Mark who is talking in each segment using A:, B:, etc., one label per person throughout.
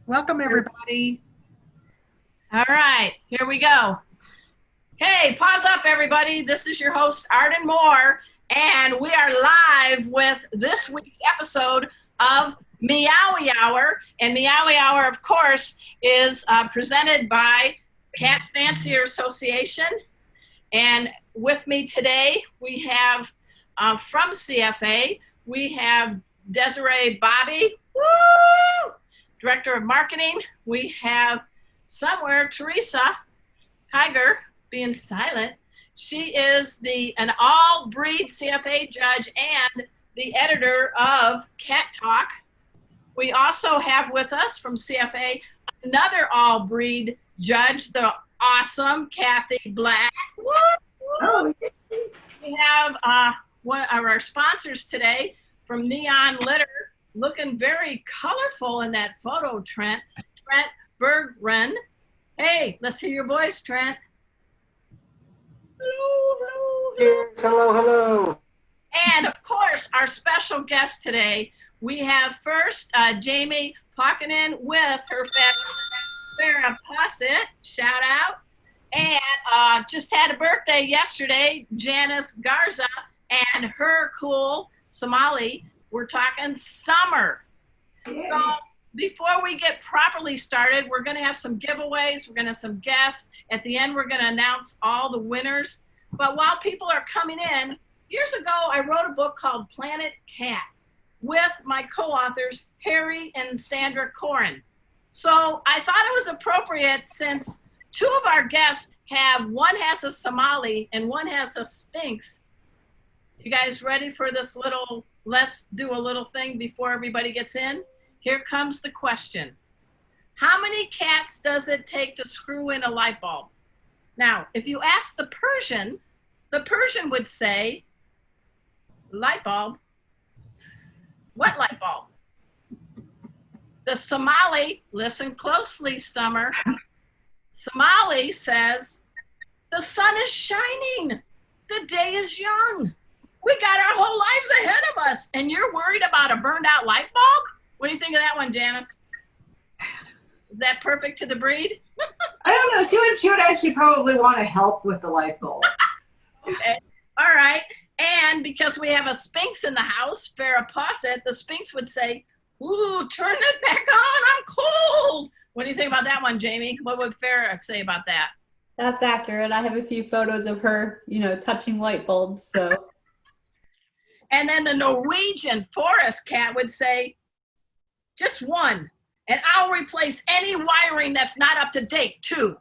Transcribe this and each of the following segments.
A: Welcome, everybody.
B: All right, here we go. Hey, pause up, everybody. This is your host, Arden Moore, and we are live with this week's episode of Meowy Hour. And Meowy Hour, of course, is presented by Cat Fancier Association. And with me today, we have from CFA, we have Desiree Bobby, woo! Director of Marketing. We have somewhere Teresa Tiger being silent. She is an all-breed CFA judge and the editor of Cat Talk. We also have with us from CFA another all-breed judge, the awesome Kathy Black. Woo! We have one of our sponsors today from Neon Litter, looking very colorful in that photo, Trent Berggren. Hey, let's hear your voice, Trent. Hello.
C: Yes, hello.
B: And of course, our special guest today, we have first Jamie Pawcett with her Farrah Pawcett, shout out. And just had a birthday yesterday, Janice Garza, and her cool Somali. We're talking summer.
D: Yeah.
B: So before we get properly started, we're going to have some giveaways. We're going to have some guests. At the end, we're going to announce all the winners. But while people are coming in, years ago, I wrote a book called Planet Cat with my co-authors, Harry and Sandra Corin. So I thought it was appropriate, since two of our guests one has a Somali and one has a Sphinx. You guys ready for this let's do a little thing before everybody gets in? Here comes the question. How many cats does it take to screw in a light bulb? Now, if you ask the Persian would say, light bulb? What light bulb? The Somali, listen closely, Summer. Somali says, the sun is shining. The day is young. We got our whole lives ahead of us, and you're worried about a burned out light bulb? What do you think of that one, Janice? Is that perfect to the breed?
D: I don't know. She would actually probably want to help with the light bulb.
B: Okay. All right. And because we have a Sphinx in the house, Farrah Pawcett, the Sphinx would say, ooh, turn it back on. I'm cold. What do you think about that one, Jamie? What would Farrah say about that?
E: That's accurate. I have a few photos of her, touching light bulbs, so.
B: And then the Norwegian forest cat would say, just one, and I'll replace any wiring that's not up to date, too.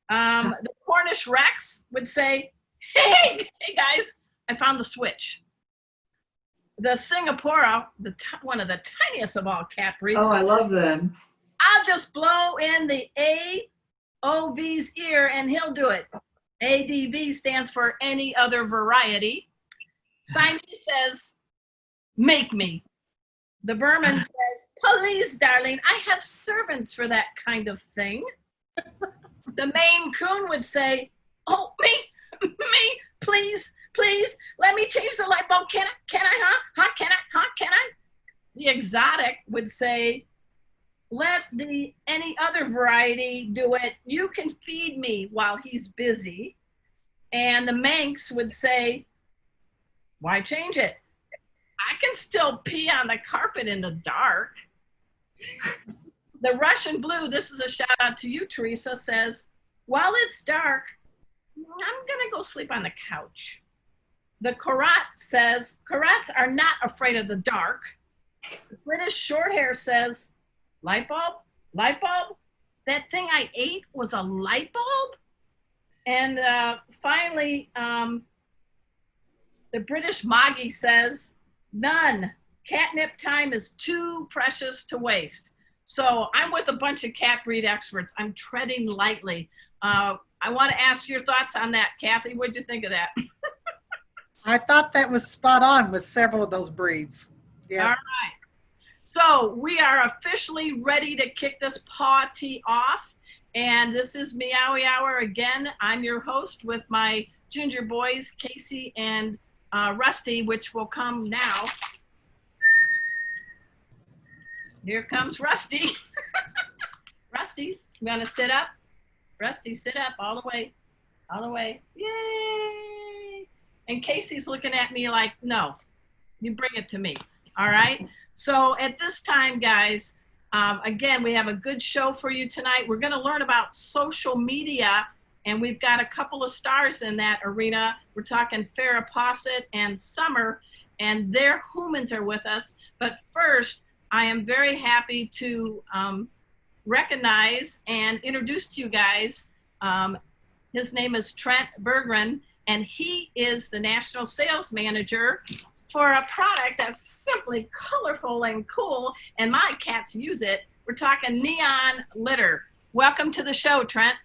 B: The Cornish Rex would say, hey guys, I found the switch. The Singapore, one of the tiniest of all cat breeds.
D: Oh, I love them.
B: I'll just blow in the AOV's ear and he'll do it. ADV stands for any other variety. Siamese says, make me. The Burman says, please, darling, I have servants for that kind of thing. The Maine Coon would say, oh, me, please, let me change the light bulb. Can I, can I? The Exotic would say, let any other variety do it. You can feed me while he's busy. And the Manx would say, why change it? I can still pee on the carpet in the dark. The Russian Blue, this is a shout out to you, Teresa, says, while it's dark, I'm gonna go sleep on the couch. The Karat says, Karats are not afraid of the dark. The British Shorthair says, light bulb? That thing I ate was a light bulb? And finally, the British Moggy says, none. Catnip time is too precious to waste. So I'm with a bunch of cat breed experts. I'm treading lightly. I want to ask your thoughts on that, Kathy. What'd you think of that?
A: I thought that was spot on with several of those breeds. Yes.
B: All right. So we are officially ready to kick this party off. And this is Meowy Hour again. I'm your host with my ginger boys, Casey and Rusty, which will come now. Here comes Rusty. Rusty, you want to sit up? Rusty, sit up all the way. All the way. Yay! And Casey's looking at me like, no, you bring it to me. All right? So at this time, guys, again, we have a good show for you tonight. We're going to learn about social media, and we've got a couple of stars in that arena. We're talking Farrah Pawcett and Summer, and their humans are with us. But first, I am very happy to recognize and introduce to you guys. His name is Trent Berggren, and he is the National Sales Manager for a product that's simply colorful and cool, and my cats use it. We're talking neon litter. Welcome to the show, Trent.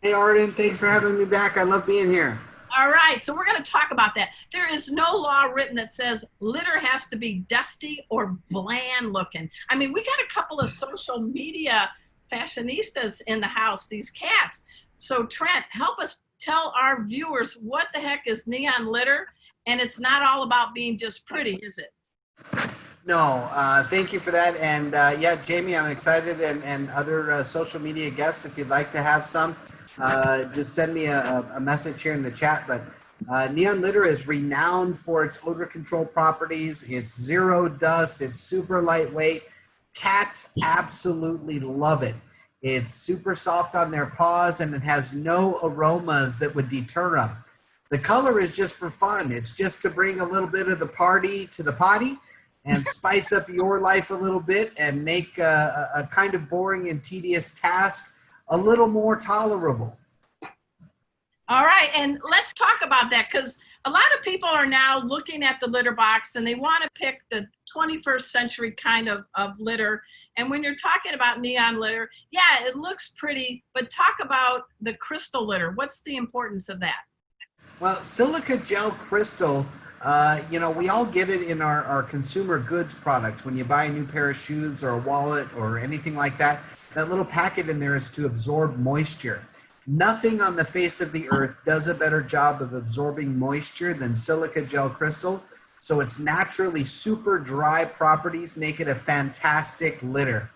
C: Hey, Arden. Thanks for having me back. I love being here.
B: All right, so we're going to talk about that. There is no law written that says litter has to be dusty or bland looking. I mean, we got a couple of social media fashionistas in the house, these cats. So Trent, help us tell our viewers what the heck is neon litter, and it's not all about being just pretty, is it?
C: No, thank you for that. And yeah, Jamie, I'm excited, and other social media guests, if you'd like to have some, just send me a message here in the chat. But neon litter is renowned for its odor control properties. It's zero dust. It's super lightweight. Cats absolutely love it. It's super soft on their paws, and it has no aromas that would deter them. The color is just for fun. It's just to bring a little bit of the party to the potty and spice up your life a little bit and make a kind of boring and tedious task a little more tolerable.
B: All right, and let's talk about that, because a lot of people are now looking at the litter box and they want to pick the 21st century kind of litter. And when you're talking about neon litter, yeah, it looks pretty, but talk about the crystal litter. What's the importance of that?
C: Well, silica gel crystal, you know, we all get it in our consumer goods products. When you buy a new pair of shoes or a wallet or anything like that, that little packet in there is to absorb moisture. Nothing on the face of the earth does a better job of absorbing moisture than silica gel crystal. So its naturally super dry properties make it a fantastic litter.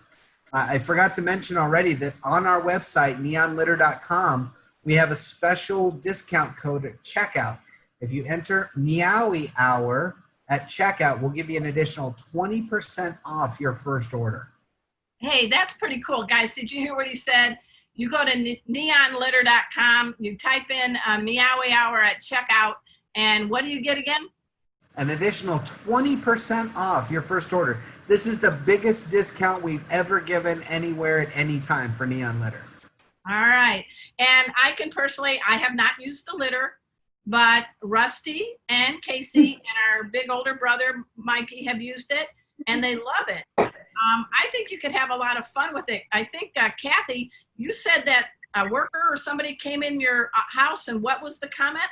C: I forgot to mention already that on our website, neonlitter.com, we have a special discount code at checkout. If you enter Meowy Hour at checkout, we'll give you an additional 20% off your first order.
B: Hey, that's pretty cool. Guys, did you hear what he said? You go to neonlitter.com, you type in Meowy Hour at checkout, and what do you get again?
C: An additional 20% off your first order. This is the biggest discount we've ever given anywhere at any time for neon litter.
B: All right. And I can personally, I have not used the litter, but Rusty and Casey and our big older brother, Mikey, have used it, and they love it. I think you could have a lot of fun with it. I think, Kathy, you said that a worker or somebody came in your house, and what was the comment?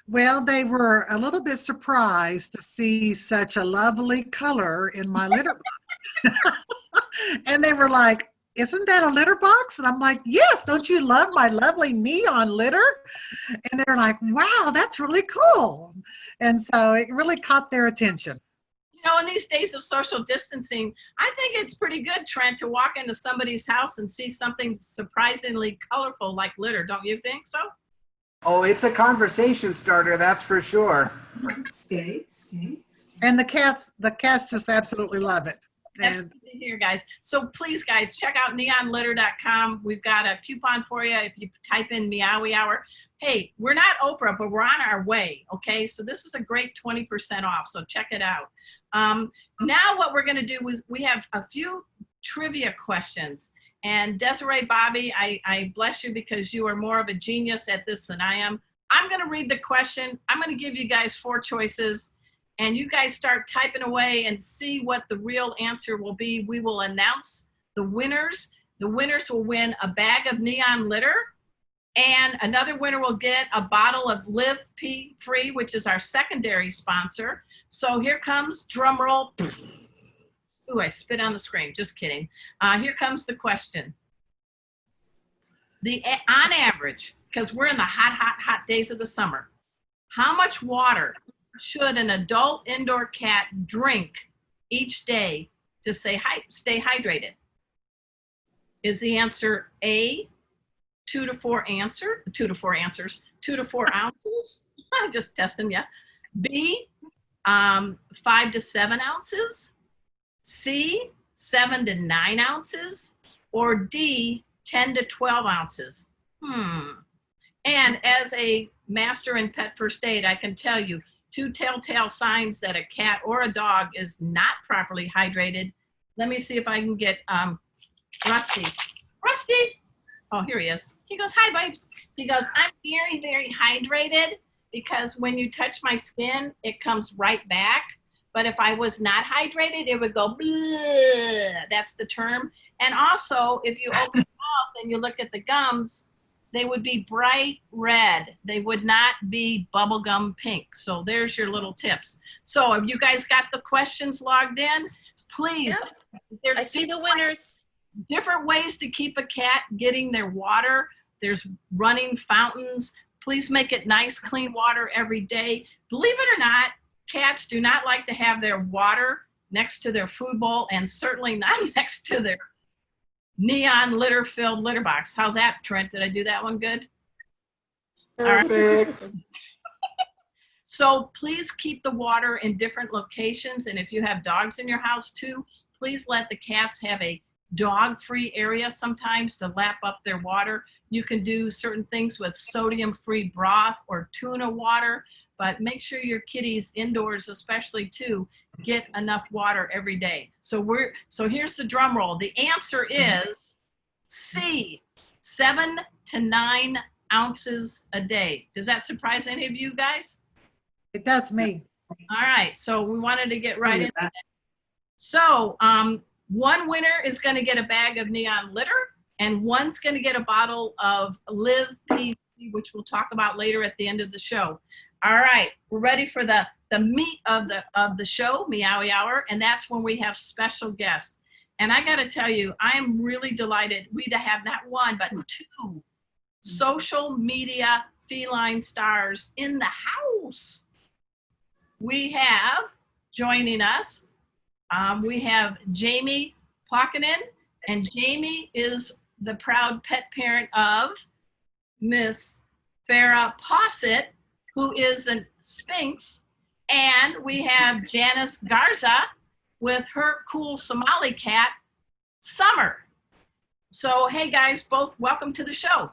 A: Well, they were a little bit surprised to see such a lovely color in my litter box. And they were like, isn't that a litter box? And I'm like, yes, don't you love my lovely neon litter? And they're like, wow, that's really cool. And so it really caught their attention.
B: You know, in these days of social distancing, I think it's pretty good, Trent, to walk into somebody's house and see something surprisingly colorful like litter. Don't you think so?
C: Oh, it's a conversation starter, that's for sure.
D: Stay.
A: And the cats just absolutely love it.
B: That's
A: And
B: good to hear, guys. So please, guys, check out neonlitter.com. We've got a coupon for you if you type in Meowy Hour. Hey, we're not Oprah, but we're on our way, okay? So this is a great 20% off, so check it out. Now what we're going to do is we have a few trivia questions. And Desiree, Bobby, I bless you because you are more of a genius at this than I am. I'm going to read the question. I'm going to give you guys 4 choices. And you guys start typing away and see what the real answer will be. We will announce the winners. The winners will win a bag of neon litter. And another winner will get a bottle of Live Pee Free, which is our secondary sponsor. So here comes, drum roll. Ooh, I spit on the screen. Just kidding. Here comes the question. On average, because we're in the hot days of the summer, how much water should an adult indoor cat drink each day to stay hydrated? Is the answer A, 2 to 4 answers, 2 to 4 ounces? I'm just testing you. B, 5 to 7 ounces. C, 7 to 9 ounces. Or D, 10 to 12 ounces. And as a master in pet first aid, I can tell you 2 telltale signs that a cat or a dog is not properly hydrated. Let me see if I can get Rusty. Rusty! Oh, here he is. He goes, hi, babes. He goes, I'm very, very hydrated because when you touch my skin, it comes right back. But if I was not hydrated, it would go, bleh. That's the term. And also, if you open your mouth and you look at the gums, they would be bright red. They would not be bubblegum pink. So there's your little tips. So have you guys got the questions logged in? Please.
F: Yep. I see the winners.
B: Different ways to keep a cat getting their water. There's running fountains. Please make it nice, clean water every day. Believe it or not, cats do not like to have their water next to their food bowl and certainly not next to their neon litter-filled litter box. How's that, Trent? Did I do that one good?
C: Perfect.
B: So please keep the water in different locations. And if you have dogs in your house too, please let the cats have a dog-free area sometimes to lap up their water. You can do certain things with sodium-free broth or tuna water, but make sure your kitties indoors especially too get enough water every day. So here's the drum roll. The answer is C, 7 to 9 ounces a day. Does that surprise any of you guys?
A: It does me.
B: All right, so we wanted to get right into that. So one winner is going to get a bag of neon litter, and one's going to get a bottle of Live PC, which we'll talk about later at the end of the show. All right, we're ready for the meat of the show, Meowy Hour, and that's when we have special guests. And I got to tell you, I am really delighted we to have not one but 2 social media feline stars in the house. We have joining us, we have Jamie Pawcett, and Jamie is the proud pet parent of Miss Farrah Pawcett, who is a Sphinx, and we have Janice Garza with her cool Somali cat, Summer. So, hey guys, both welcome to the show.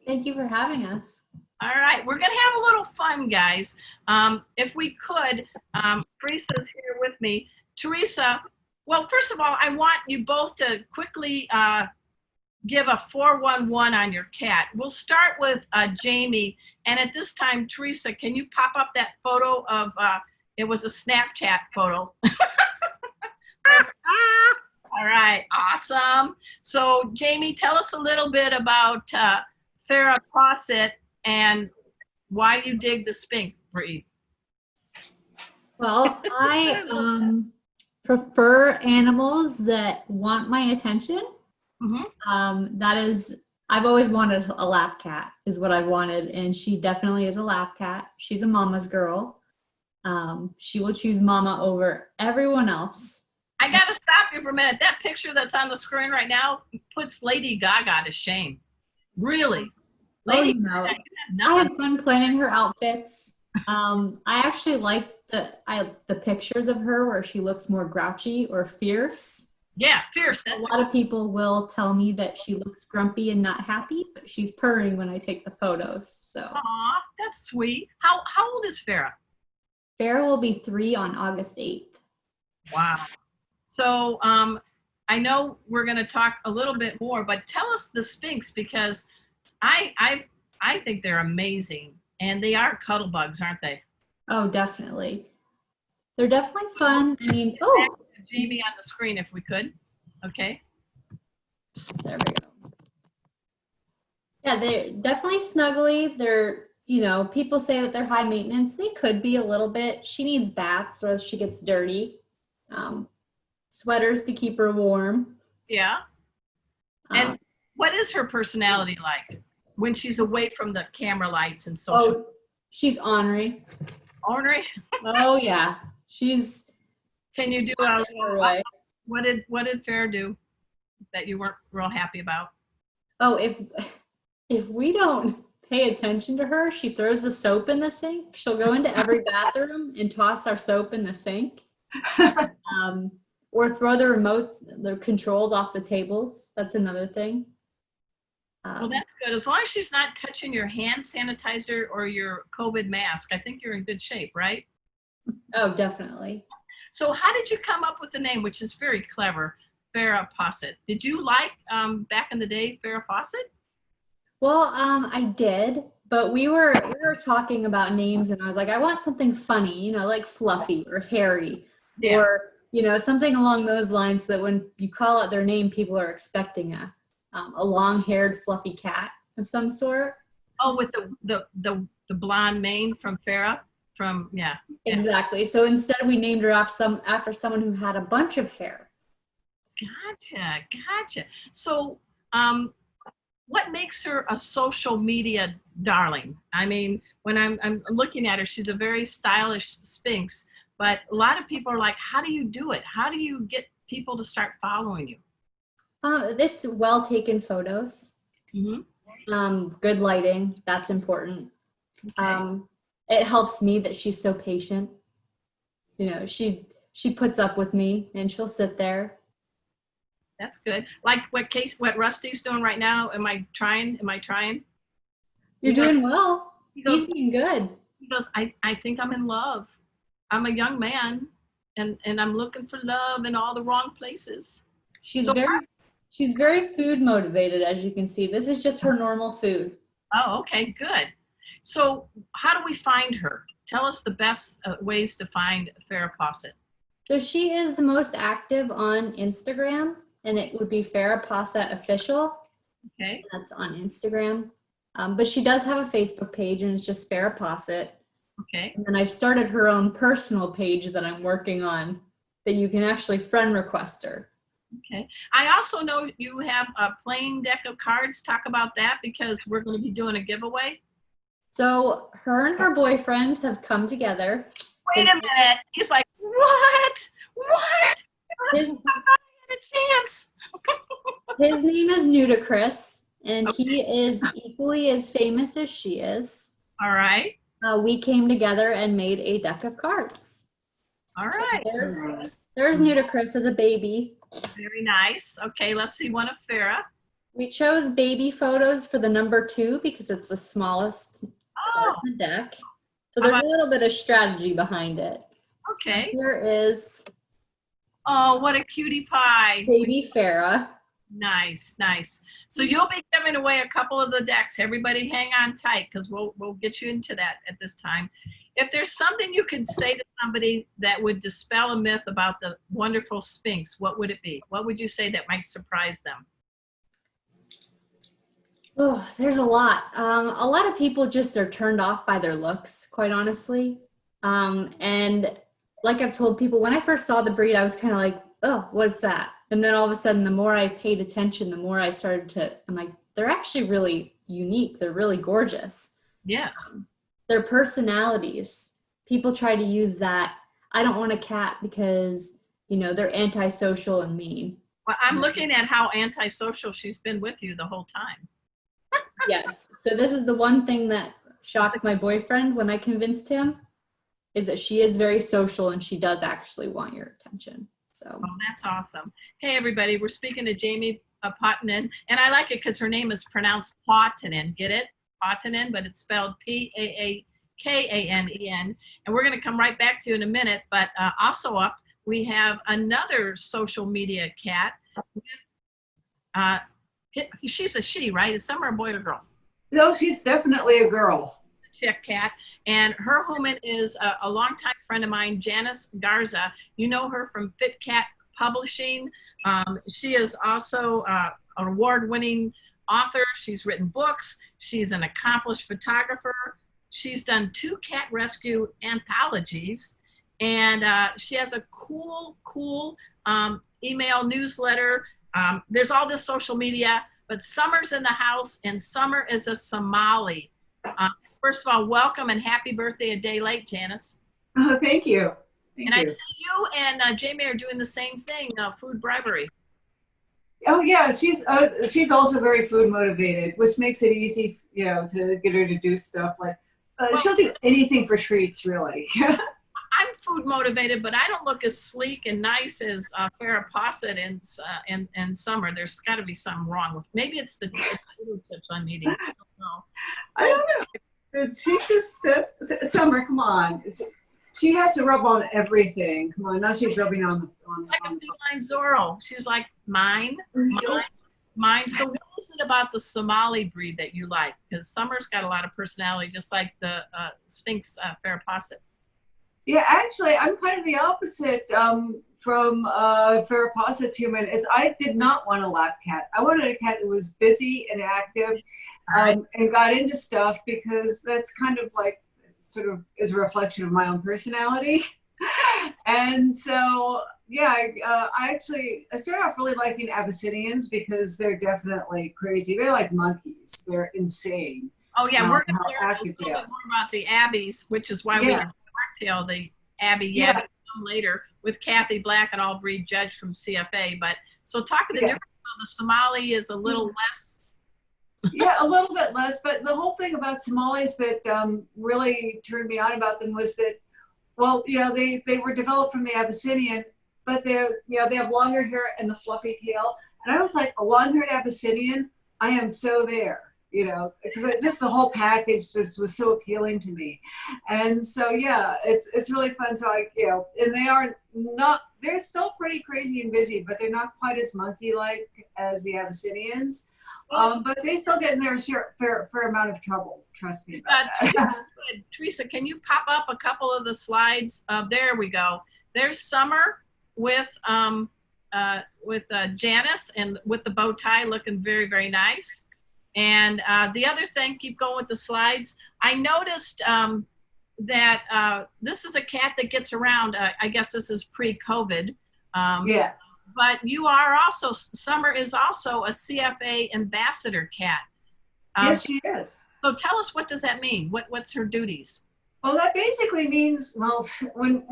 E: Thank you for having us.
B: All right, we're gonna have a little fun, guys. If we could, Teresa's here with me. Teresa, well, first of all, I want you both to quickly give a 411 on your cat. We'll start with Jamie, and at this time, Teresa, can you pop up that photo of, it was a Snapchat photo. All right, awesome. So Jamie, tell us a little bit about Farrah Pawcett and why you dig the Sphinx breed.
E: Well, I prefer animals that want my attention. That is, I've always wanted a lap cat is what I've wanted, and she definitely is a lap cat. She's a mama's girl. She will choose mama over everyone else.
B: I gotta stop you for a minute. That picture that's on the screen right now puts Lady Gaga to shame. Really. Lady Gaga,
E: I have fun planning her outfits. I actually like the pictures of her where she looks more grouchy or fierce.
B: Yeah, fierce.
E: A lot of people will tell me that she looks grumpy and not happy, but she's purring when I take the photos. So.
B: Aw, that's sweet. How old is Farrah?
E: Farrah will be 3 on August 8th.
B: Wow. So I know we're going to talk a little bit more, but tell us the Sphinx, because I think they're amazing, and they are cuddle bugs, aren't they?
E: Oh, definitely. They're definitely fun. I mean,
B: Jamie on the screen if we could. Okay.
E: There we go. Yeah, they're definitely snuggly. They're, people say that they're high maintenance. They could be a little bit. She needs baths or she gets dirty. Sweaters to keep her warm.
B: Yeah. And what is her personality like when she's away from the camera lights and social?
E: Oh, she's ornery.
B: Ornery?
E: Oh yeah. She's.
B: Can you do what did Farrah do? that you weren't real happy about?
E: Oh, if we don't pay attention to her, she throws the soap in the sink. She'll go into every bathroom and toss our soap in the sink. Or throw the remotes, the controls off the tables. That's another thing.
B: Well, that's good. As long as she's not touching your hand sanitizer or your COVID mask, I think you're in good shape, right?
E: Oh, definitely.
B: So how did you come up with the name, which is very clever, Farrah Pawcett? Did you like, back in the day, Farrah Fawcett?
E: Well, I did, but we were talking about names, and I was like, I want something funny, you know, like Fluffy or Hairy,
B: Yeah.
E: or you know, something along those lines, so that when you call out their name, people are expecting a long-haired fluffy cat of some sort.
B: Oh, with the blonde mane from Farrah, from yeah.
E: Exactly. So instead, we named her after someone who had a bunch of hair.
B: Gotcha. So, what makes her a social media darling? I mean, when I'm looking at her, she's a very stylish Sphinx, but a lot of people are like, how do you do it? How do you get people to start following you?
E: It's well taken photos.
B: Mm-hmm.
E: Good lighting, that's important.
B: Okay.
E: It helps me that she's so patient. You know, she puts up with me, and she'll sit there.
B: That's good. Like what Rusty's doing right now. Am I trying?
E: You're doing well.
B: He goes,
E: He's doing good.
B: he goes, I think I'm in love. I'm a young man, and I'm looking for love in all the wrong places.
E: She's very food motivated, as you can see. This is just her normal food.
B: Oh, okay, good. So how do we find her? Tell us the best ways to find Farrah Pawcett.
E: So she is the most active on Instagram, and it would be Farrah Pawcett Official.
B: Okay.
E: That's on Instagram. But she does have a Facebook page, and it's just Farrah Pawcett.
B: Okay.
E: And then I've started her own personal page that I'm working on, that you can actually friend request her.
B: Okay. I also know you have a playing deck of cards. Talk about that, because we're going to be doing a giveaway.
E: So her and her boyfriend have come together.
B: Wait a minute. He's like, what?
E: His,
B: A chance.
E: his name is Nudicrous, and he is equally as famous as she is.
B: All right.
E: We came together and made a deck of cards.
B: All right.
E: So there's Nudicrous as a baby.
B: Very nice. Okay, let's see one of Farrah.
E: We chose baby photos for the number 2 because it's the smallest card in the deck. So there's a little bit of strategy behind it.
B: Okay.
E: Here is
B: Oh, what a cutie pie.
E: baby Farrah.
B: Nice. So you'll be giving away a couple of the decks. Everybody hang on tight, because we'll get you into that at this time. If there's something you could say to somebody that would dispel a myth about the wonderful Sphinx, what would it be? What would you say that might surprise them?
E: Oh, there's a lot. A lot of people just are turned off by their looks, quite honestly. And like I've told people, when I first saw the breed, I was kind of like, oh, what's that? And then all of a sudden, the more I paid attention, the more I started I'm like, they're actually really unique. They're really gorgeous.
B: Yes.
E: Their personalities. People try to use that. I don't want a cat because, you know, they're antisocial and mean.
B: Well, I'm looking at how antisocial she's been with you the whole time.
E: Yes. So this is the one thing that shocked my boyfriend when I convinced him, is that she is very social and she does actually want your attention. So
B: Oh, that's awesome. Hey, everybody, we're speaking to Jamie Pawcett, and I like it because her name is pronounced Pawcett. Get it? Pawcett, but it's spelled Paaakanen. And we're going to come right back to you in a minute. But also up, we have another social media cat. She's a she, right? Is summer a boy or girl?
D: No, she's definitely a girl.
B: Chick cat, and her human is a longtime friend of mine, Janice Garza. You know her from Fit Cat Publishing. She is also an award-winning author. She's written books. She's an accomplished photographer. She's done 2 cat rescue anthologies, and she has a cool email newsletter. There's all this social media, but Summer's in the house, and Summer is a Somali. First of all, welcome and happy birthday a day late, Janice.
D: Oh, thank you.
B: I see you and Jamie are doing the same thing, food bribery.
D: Oh yeah, she's also very food motivated, which makes it easy, to get her to do stuff like she'll do anything for treats, really.
B: I'm food motivated, but I don't look as sleek and nice as Farrah Pawcett in summer. There's got to be something wrong with. Maybe it's the potato chips I'm eating. I don't know.
D: I don't know. She's just Summer. Come on, she has to rub on everything. Come on, now she's rubbing on
B: Like a feline Zorro. She's like mine. So what is it about the Somali breed that you like? Because Summer's got a lot of personality, just like the Sphinx Farrah Pawcett.
D: Yeah, actually, I'm kind of the opposite from Farrah Pawcett's human. Is I did not want a lap cat. I wanted a cat that was busy and active, and got into stuff because that's kind of like sort of is a reflection of my own personality. And so, yeah, I started off really liking Abyssinians because they're definitely crazy. They're like monkeys. They're insane.
B: Oh yeah, we're going to
D: how
B: learn a
D: active
B: little
D: they
B: bit
D: are.
B: more about the Abbeys, which is why we have Cocktail, the Abbey
D: Yeah.
B: Yabby come later with Kathy Black, an all-breed judge from CFA. But so talk of the difference. The Somali is a little less.
D: Yeah, a little bit less. But the whole thing about Somalis that really turned me on about them was that, well, they were developed from the Abyssinian, but they have longer hair and the fluffy tail. And I was like, a long-haired Abyssinian, I am so there. Because just the whole package was so appealing to me. And so, yeah, it's really fun. So and they're still pretty crazy and busy, but they're not quite as monkey-like as the Abyssinians. But they still get in their fair amount of trouble. Trust me about that.
B: Teresa, can you pop up a couple of the slides? There we go. There's Summer with Janice and with the bow tie looking very, very nice. And the other thing, keep going with the slides. I noticed that this is a cat that gets around. I guess this is pre-COVID.
D: Yeah.
B: But you are also, Summer is also a CFA ambassador cat.
D: Yes, she is.
B: So tell us, what does that mean? What's her duties?
D: Well, that basically means, when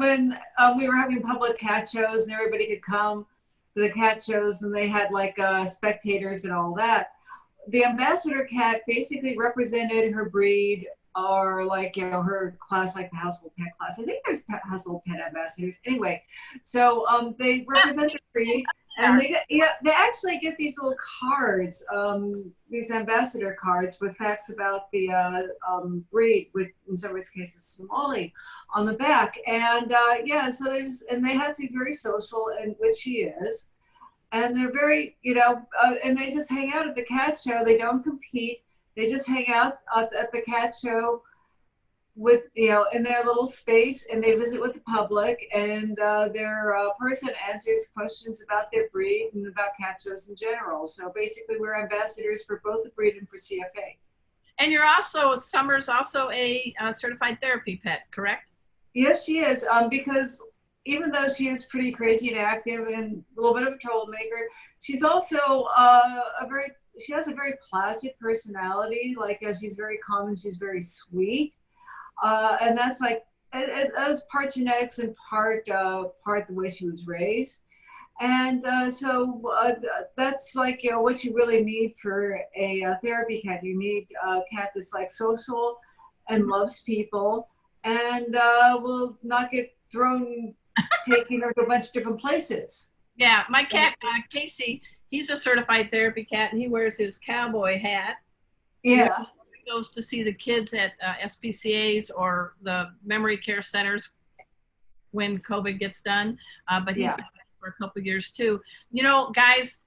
D: we were having public cat shows and everybody could come to the cat shows and they had like spectators and all that, the ambassador cat basically represented her breed or like, her class, like the household pet class. I think there's household pet ambassadors. Anyway, so they represent the breed. And they actually get these little cards, these ambassador cards with facts about the breed, with in some cases Somali, on the back. And so they have to be very social, and which she is. And they're very, and they just hang out at the cat show. They don't compete. They just hang out at the cat show with, in their little space, and they visit with the public, and their person answers questions about their breed and about cat shows in general. So basically we're ambassadors for both the breed and for CFA.
B: And Summer's also a certified therapy pet, correct?
D: Yes, she is, because even though she is pretty crazy and active and a little bit of a troublemaker, she's also she has a very placid personality. Like she's very calm and she's very sweet. And that's like, it was part genetics and part the way she was raised. And so that's like, what you really need for a therapy cat. You need a cat that's like social and loves people and will not get taking her to a bunch of different places.
B: Yeah, my cat, Casey, he's a certified therapy cat, and he wears his cowboy hat.
D: Yeah.
B: He goes to see the kids at SPCA's or the memory care centers when COVID gets done. But he's been there for a couple of years too. Guys,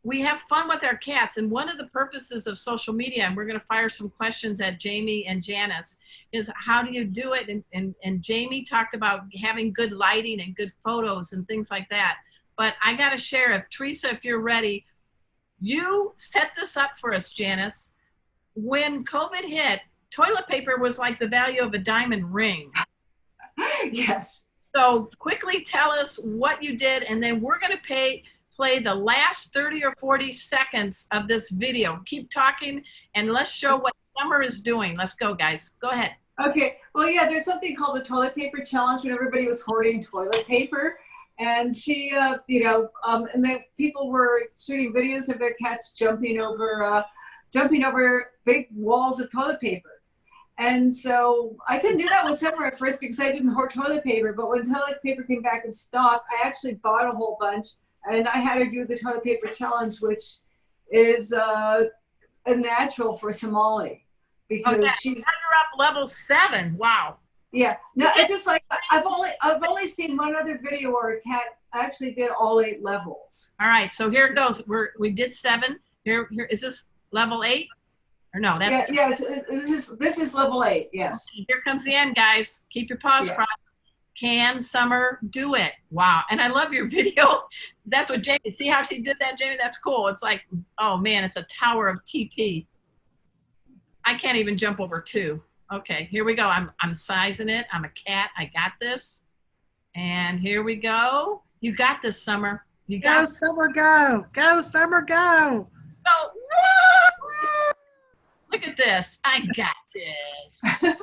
B: we have fun with our cats, and one of the purposes of social media, and we're going to fire some questions at Jamie and Janice, is how do you do it? And Jamie talked about having good lighting and good photos and things like that. But I got to share, Teresa, if you're ready, you set this up for us, Janice. When COVID hit, toilet paper was like the value of a diamond ring.
D: Yes.
B: So quickly tell us what you did, and then we're going to play the last 30 or 40 seconds of this video. Keep talking, and let's show what Summer is doing. Let's go, guys. Go ahead.
D: Okay. Well, yeah, there's something called the toilet paper challenge when everybody was hoarding toilet paper. And she, and the people were shooting videos of their cats jumping over big walls of toilet paper. And so I couldn't do that with Summer at first because I didn't hoard toilet paper. But when toilet paper came back in stock, I actually bought a whole bunch, and I had her do the toilet paper challenge, which is a natural for Somali because she's
B: up level 7. Wow.
D: Yeah. No, it's just like I've only seen one other video where a cat actually did all 8 levels.
B: All right, so here it goes. We did 7. Here is this level 8? Or no, that's
D: yes. This is level 8. Yes.
B: Here comes the end, guys. Keep your paws crossed. Can Summer do it? Wow. And I love your video. That's what Jamie, see how she did that, Jamie? That's cool. It's like, oh man, it's a tower of TP. I can't even jump over 2. Okay, here we go. I'm sizing it. I'm a cat. I got this. And here we go. You got this, Summer. You got
A: this. Summer, go. Go, Summer, go.
B: Go. Woo! Look at this. I got this. Got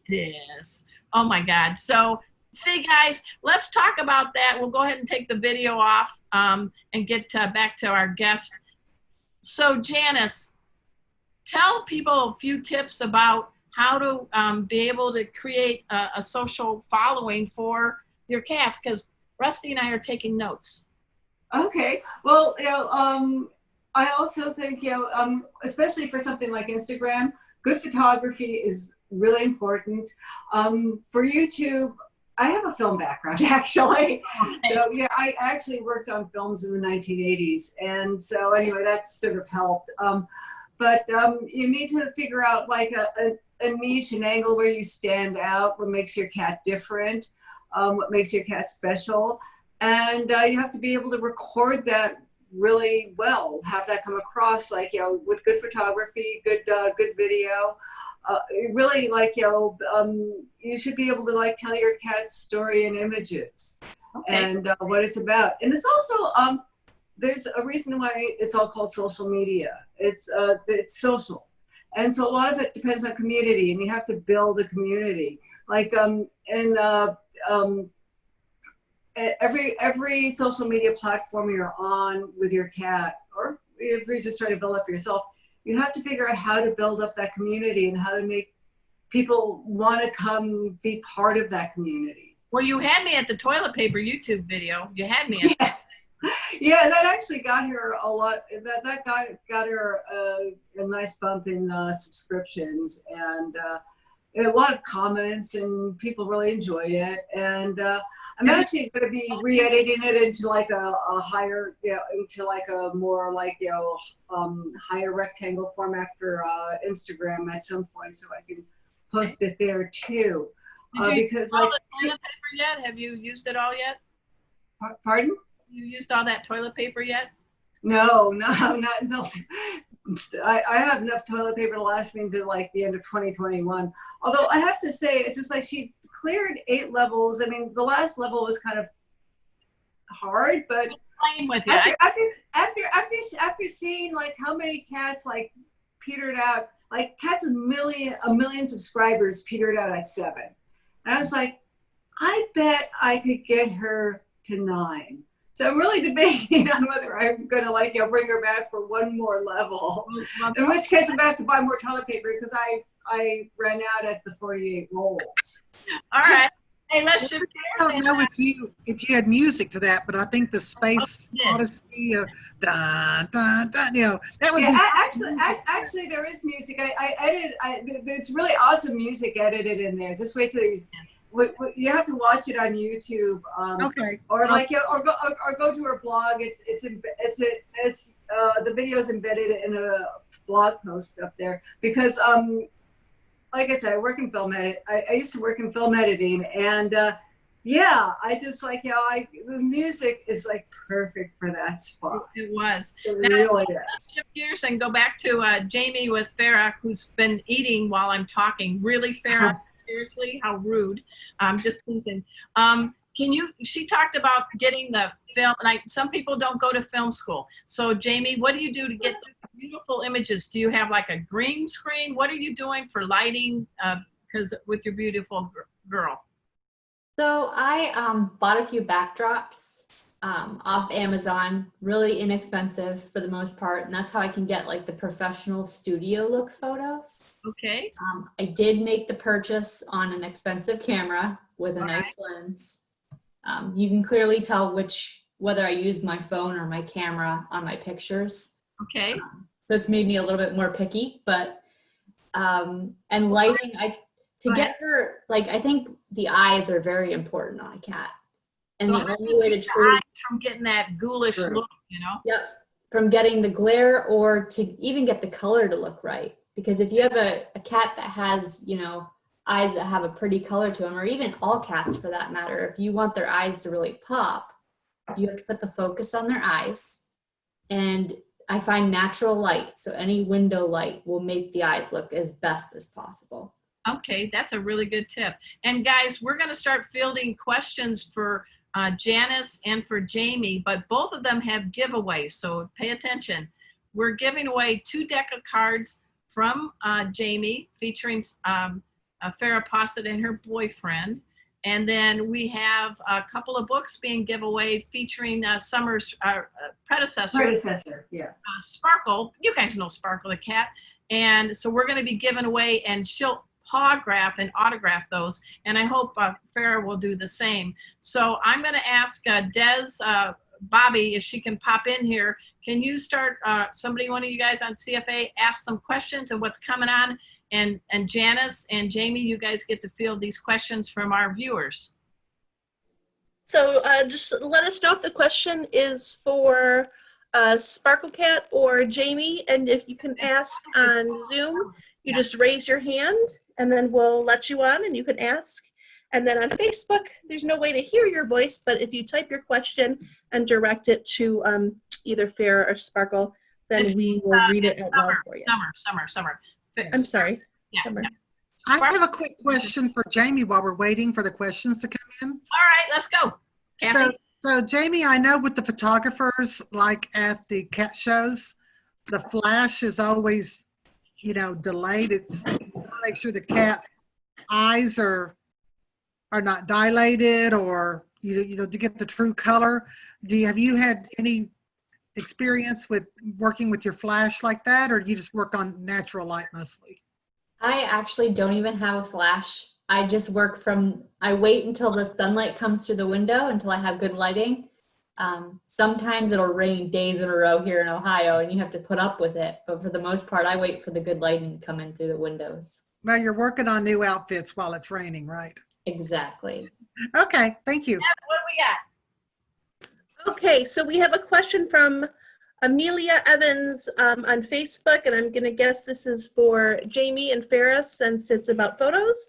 B: this. Oh my God. So see, guys, let's talk about that. We'll go ahead and take the video off and get back to our guest. So Janice, tell people a few tips about how to be able to create a social following for your cats, because Rusty and I are taking notes.
D: Okay. Well, I also think, especially for something like Instagram, good photography is really important. For YouTube, I have a film background, actually. Okay. So, yeah, I actually worked on films in the 1980s. And so, anyway, that sort of helped. But you need to figure out, like, a niche, an angle where you stand out, what makes your cat different, what makes your cat special. And you have to be able to record that really well, have that come across, like, with good photography, good video. Really, like, you should be able to, like, tell your cat's story in images. Okay. And what it's about. And it's also, there's a reason why it's all called social media. It's social. And so a lot of it depends on community, and you have to build a community. Like, every social media platform you're on with your cat, or if you're just trying to build up yourself, you have to figure out how to build up that community and how to make people want to come be part of that community.
B: Well, you had me at the toilet paper YouTube video. You had me at
D: Yeah, that actually got her a lot. That got her a nice bump in subscriptions and a lot of comments, and people really enjoyed it. And I'm actually going to be re-editing it into like a higher, into like a more like higher rectangle format for Instagram at some point, so I can post it there too.
B: Did you
D: because
B: use all
D: like
B: the toilet paper yet? Have you used it all yet?
D: Pardon?
B: You used all that toilet paper yet?
D: No, not until I have enough toilet paper to last me until like the end of 2021. Although I have to say, it's just like she cleared 8 levels. I mean, the last level was kind of hard, but
B: with you.
D: After seeing like how many cats like petered out, like cats with a million subscribers petered out at 7, and I was like, I bet I could get her to 9. So I'm really debating on whether I'm going to bring her back for one more level. In which case I'm going to have to buy more toilet paper because I ran out at the 48 rolls.
B: All right. Hey, let's shift
A: I don't know if you had music to that, but I think the Space Odyssey, dun, dun, dun, that would be.
D: Actually, there is music. I edited. There's really awesome music edited in there. Just wait till these. You have to watch it on YouTube.
A: Okay.
D: Or go to her blog. The video is embedded in a blog post up there because like I said, I work in film edit. I used to work in film editing, and I just like the music is like perfect for that spot.
B: It was.
D: It
B: now,
D: really is.
B: Let's shift gears and go back to Jamie with Farrah, who's been eating while I'm talking. Really, Farrah? Seriously, how rude. Just teasing. She talked about getting the film, and some people don't go to film school. So Jamie, what do you do to get the beautiful images? Do you have like a green screen? What are you doing for lighting? Because with your beautiful girl.
E: So I bought a few backdrops off Amazon, really inexpensive for the most part, and that's how I can get like the professional studio look photos.
B: Okay.
E: I did make the purchase on an expensive camera with a
B: All
E: nice lens. You can clearly tell whether I use my phone or my camera on my pictures.
B: Okay.
E: So it's made me a little bit more picky, but and lighting, to get her, like, I think the eyes are very important on a cat. And
B: So
E: the
B: how do
E: only
B: you
E: way to
B: keep the
E: truly,
B: eyes from getting that ghoulish
D: True.
B: look, you know?
E: yep, from getting the glare or to even get the color to look right. Because if you have a cat that has, you know, eyes that have a pretty color to them, or even all cats for that matter, if you want their eyes to really pop, you have to put the focus on their eyes. And I find natural light, so any window light will make the eyes look as best as possible.
B: Okay, that's a really good tip. And guys, we're going to start fielding questions for Janice and for Jamie, but both of them have giveaways, so pay attention. We're giving away 2 deck of cards from Jamie featuring Farrah Pawcett and her boyfriend. And then we have a couple of books being given away featuring Summer's predecessor,
D: Yeah.
B: Sparkle. You guys know Sparkle the cat. And so we're going to be giving away, and she'll autograph and autograph those. And I hope Farrah will do the same. So I'm going to ask Des, Bobby, if she can pop in here. Can you start, one of you guys on CFA, ask some questions of what's coming on? And Janice and Jamie, you guys get to field these questions from our viewers.
F: So just let us know if the question is for SparkleCat or Jamie, and if you can ask on Zoom, you just raise your hand, and then we'll let you on, and you can ask. And then on Facebook, there's no way to hear your voice, but if you type your question and direct it to either Farrah or Sparkle, then we will read it out loud for you.
B: Summer.
F: I'm sorry.
B: Yeah.
F: Summer.
A: I have a quick question for Jamie while we're waiting for the questions to come in.
B: All right, let's go. Kathy?
A: So Jamie, I know with the photographers, like at the cat shows, the flash is always, you know, delayed. It's you want to make sure the cat's eyes are not dilated, or you know, to get the true color. Have you had any experience with working with your flash like that, or do you just work on natural light mostly?
E: I actually don't even have a flash. I just I wait until the sunlight comes through the window until I have good lighting. Sometimes it'll rain days in a row here in Ohio and you have to put up with it. But for the most part, I wait for the good lighting to come in through the windows.
A: Well, you're working on new outfits while it's raining, right?
E: Exactly.
A: Okay, thank you.
B: What do we got?
F: Okay, so we have a question from Amelia Evans on Facebook, and I'm going to guess this is for Jamie and Farrah since it's about photos.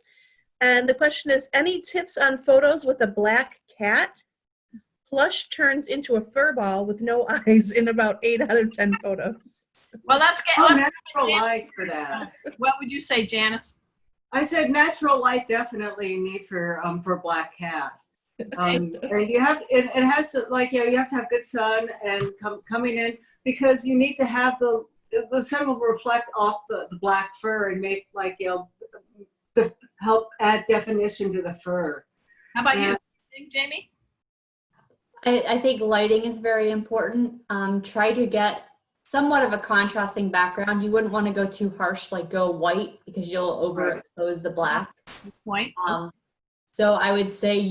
F: And the question is, any tips on photos with a black cat? Plush turns into a fur ball with no eyes in about 8 out of 10 photos.
B: Well, let's get
D: Natural light for that.
B: What would you say, Janice?
D: I said natural light definitely you need for black cat. And you have it has to, like, you know, you have to have good sun and coming in, because you need to have the sun will reflect off the black fur and make, like, you know, to help add definition to the fur.
B: How about you, Jamie?
E: I think lighting is very important. Try to get somewhat of a contrasting background. You wouldn't want to go too harsh, like go white, because you'll overexpose the black.
B: Point.
E: So I would say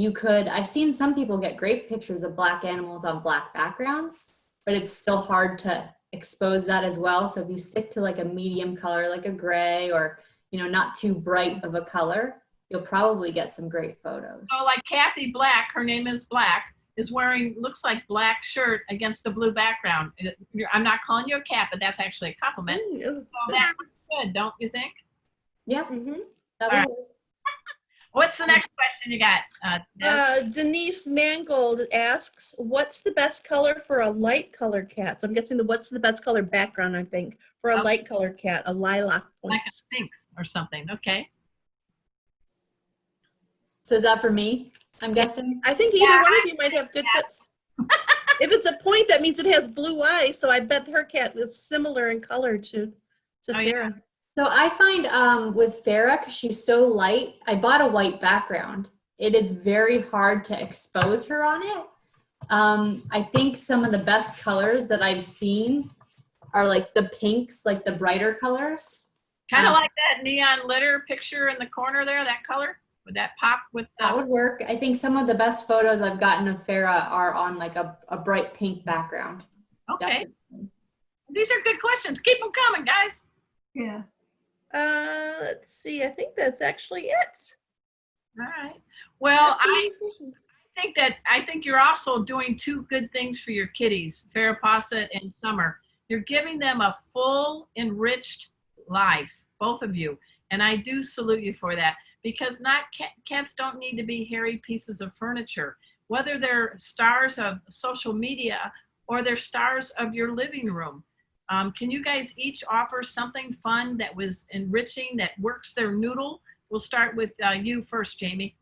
E: I've seen some people get great pictures of black animals on black backgrounds, but it's still hard to expose that as well. So if you stick to like a medium color, like a gray, or, you know, not too bright of a color, you'll probably get some great photos.
B: So like Kathy Black, her name is Black, is wearing, looks like black shirt against a blue background. I'm not calling you a cat, but that's actually a compliment. So that looks good, don't you think?
E: Yeah.
F: Mm-hmm.
B: Right. What's the next question you got?
F: Denise Mangold asks, what's the best color for a light colored cat? So I'm guessing what's the best color background, I think, for a light colored cat, a lilac point.
B: Like a sphinx or something, okay.
E: So is that for me, I'm guessing?
F: I think either one of you might have good tips. If it's a point, that means it has blue eyes, so I bet her cat is similar in color to Farrah.
B: Yeah.
E: So I find with Farrah, because she's so light, I bought a white background it is very hard to expose her on it. I think some of the best colors that I've seen are like the pinks, like the brighter colors.
B: Kind of like that neon litter picture in the corner there, that color. Would that pop with
E: That would work. I think some of the best photos I've gotten of Farrah are on like a bright pink background.
B: Okay.
E: Definitely.
B: These are good questions. Keep them coming, guys.
D: Yeah.
F: Let's see. I think that's actually it.
B: All right. Well,
F: That's all
B: I
F: the questions.
B: think you're also doing two good things for your kitties, Farrah Pawcett and Summer. You're giving them a full, enriched life, both of you. And I do salute you for that, because cats don't need to be hairy pieces of furniture. Whether they're stars of social media or they're stars of your living room. Can you guys each offer something fun that was enriching, that works their noodle? We'll start with you first, Jamie.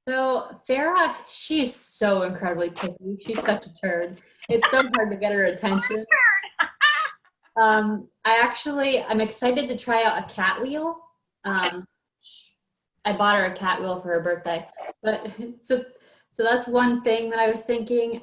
E: So Farrah, she's so incredibly picky. She's such a turd. It's so hard to get her attention. I'm excited to try out a cat wheel. I bought her a cat wheel for her birthday, but so that's one thing that I was thinking.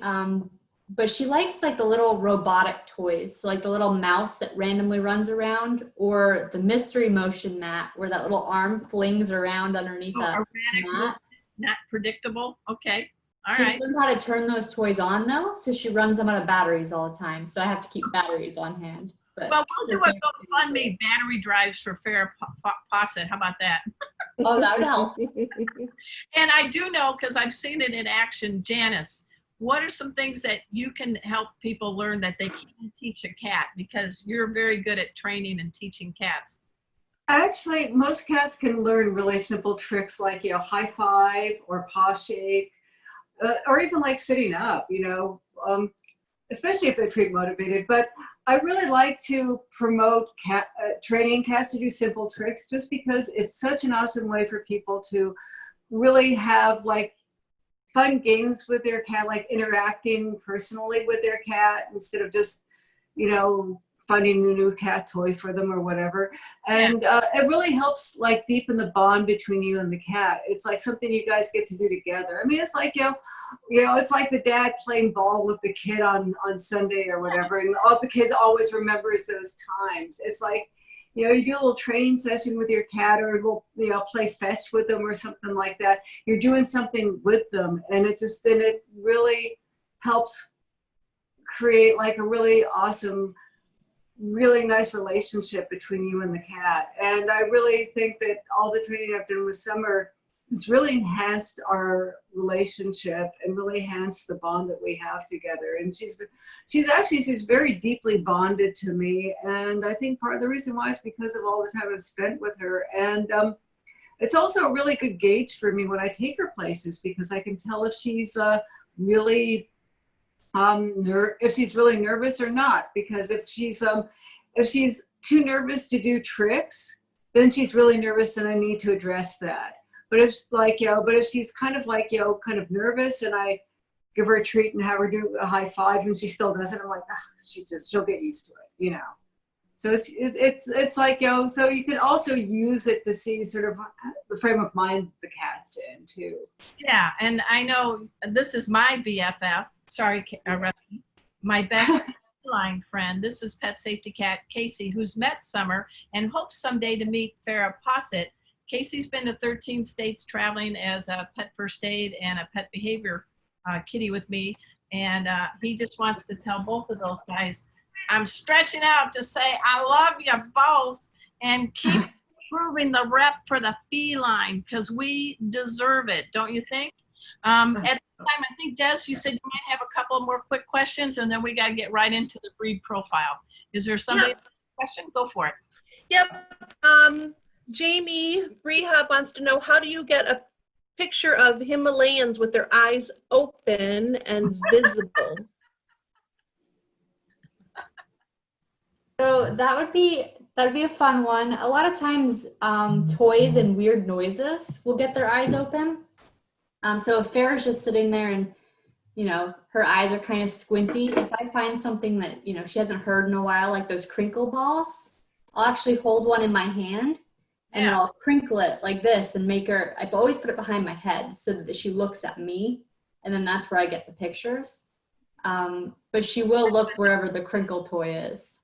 E: But she likes like the little robotic toys, so like the little mouse that randomly runs around, or the mystery motion mat where that little arm flings around underneath a mat.
B: Not predictable. Okay. All
E: She
B: right.
E: doesn't know how to turn those toys on though, so she runs them out of batteries all the time. So I have to keep batteries on hand. But
B: Well, we'll do a GoFundMe battery drives for Farrah Pawcett. How about that?
E: oh, that would help.
B: And I do know, because I've seen it in action, Janice, what are some things that you can help people learn that they can teach a cat? Because you're very good at training and teaching cats.
D: Actually, most cats can learn really simple tricks like, you know, high five or paw shake, or even like sitting up, you know, especially if they're treat motivated. But I really like to promote training cats to do simple tricks, just because it's such an awesome way for people to really have like fun games with their cat, like interacting personally with their cat instead of just, you know, finding a new cat toy for them or whatever. And it really helps like deepen the bond between you and the cat. It's like something you guys get to do together. I mean, it's like, you know, it's like the dad playing ball with the kid on Sunday or whatever. And all the kids always remembers those times. It's like, you know, you do a little training session with your cat, or we'll, you know, play fetch with them or something like that. You're doing something with them, and it really helps create like a really awesome, really nice relationship between you and the cat. And I really think that all the training I've done with Summer has really enhanced our relationship and really enhanced the bond that we have together. And she's very deeply bonded to me. And I think part of the reason why is because of all the time I've spent with her. And it's also a really good gauge for me when I take her places, because I can tell if she's really nervous or not. Because if she's too nervous to do tricks, then she's really nervous, and I need to address that. But if like, you know, if she's kind of like, you know, kind of nervous, and I give her a treat and have her do a high five and she still doesn't, I'm like, she'll get used to it, you know. So it's like, you know, so you can also use it to see sort of the frame of mind the cat's in too.
B: Yeah, and I know this is my BFF. Sorry, Rusty. My best feline friend. This is pet safety cat Casey, who's met Summer and hopes someday to meet Farrah Pawcett. Casey's been to 13 states traveling as a pet first aid and a pet behavior kitty with me. And he just wants to tell both of those guys, I'm stretching out to say I love you both, and keep proving the rep for the feline, because we deserve it, don't you think? At the time, I think, Des, you said you might have a couple more quick questions, and then we got to get right into the breed profile. Is there somebody with a question? Go for it.
F: Yep. Jamie Rehab wants to know, how do you get a picture of Himalayans with their eyes open and visible?
E: So that'd be a fun one. A lot of times, toys and weird noises will get their eyes open. So if Farrah's just sitting there and, you know, her eyes are kind of squinty, if I find something that, you know, she hasn't heard in a while, like those crinkle balls, I'll actually hold one in my hand And then I'll crinkle it like this and make her, I always put it behind my head so that she looks at me. And then that's where I get the pictures. But she will look wherever the crinkle toy is.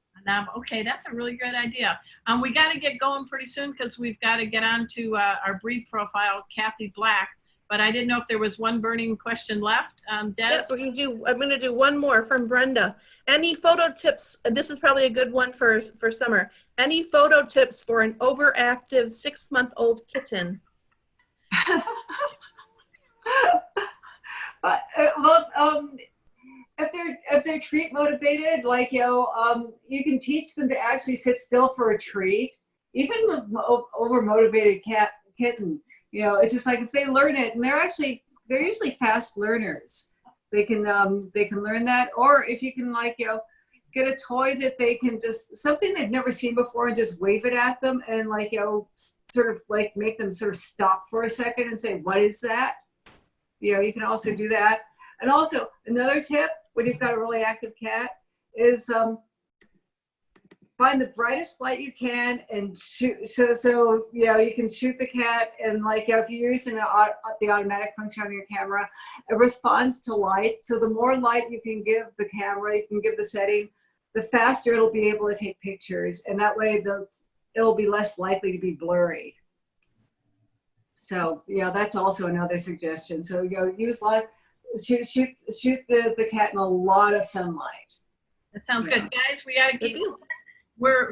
B: Okay, that's a really good idea. We got to get going pretty soon because we've got to get on to our breed profile, Kathy Black. But I didn't know if there was one burning question left. Des?
F: Yes, I'm going to do one more from Brenda. Any photo tips? This is probably a good one for summer. Any photo tips for an overactive 6-month-old kitten?
D: If they're treat motivated, like, you can teach them to actually sit still for a treat. Even the over motivated kitten, it's just like if they learn it, and they're usually fast learners. They can learn that. Or if you can, like, get a toy that they can just, something they've never seen before, and just wave it at them and, like, sort of like make them sort of stop for a second and say, what is that? You can also do that. And also another tip when you've got a really active cat is find the brightest light you can and shoot. So you can shoot the cat, and, like, if you're using the automatic function on your camera, it responds to light. So the more light you can give the camera, you can give the setting, the faster it'll be able to take pictures, and that way it'll be less likely to be blurry. So that's also another suggestion. So use light. Shoot the cat in a lot of sunlight.
B: That sounds good. Guys, we got to keep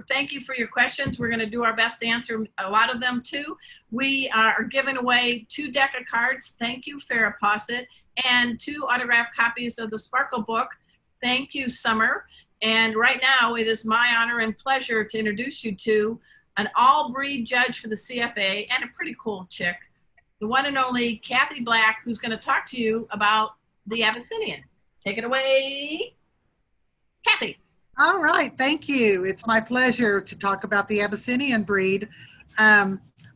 B: thank you for your questions. We're going to do our best to answer a lot of them too. We are giving away 2 deck of cards. Thank you, Farrah Pawcett, and 2 autographed copies of the Sparkle book. Thank you, Summer. And right now, it is my honor and pleasure to introduce you to an all-breed judge for the CFA and a pretty cool chick, the one and only Kathy Black, who's going to talk to you about the Abyssinian. Take it away, Kathy.
A: All right, thank you. It's my pleasure to talk about the Abyssinian breed.